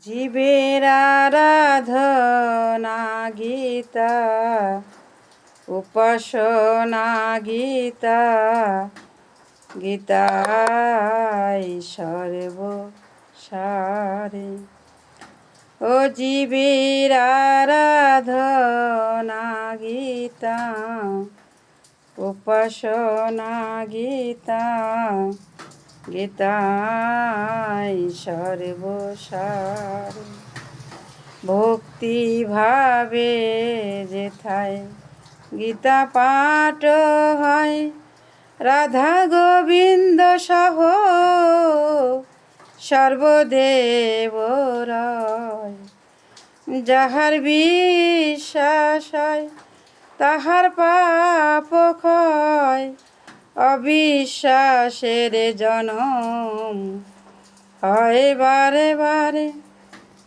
জীবের আরাধনা গীতা, উপাসনা গীতা, গীতাই সর্বসারে। ও জীবের আরাধনা গীতা, উপাসনা গীতা, গীতাই সর্বসারে। ভক্তি ভাবে যেথায় গীতা পাঠ হয়, রাধা গোবিন্দ সহ সর্বদেব রয়। যাহার বিশ্বাস হয় তাহার পাপ ক্ষয়, অবিশ্বাসের জনম হয় বারে বারে।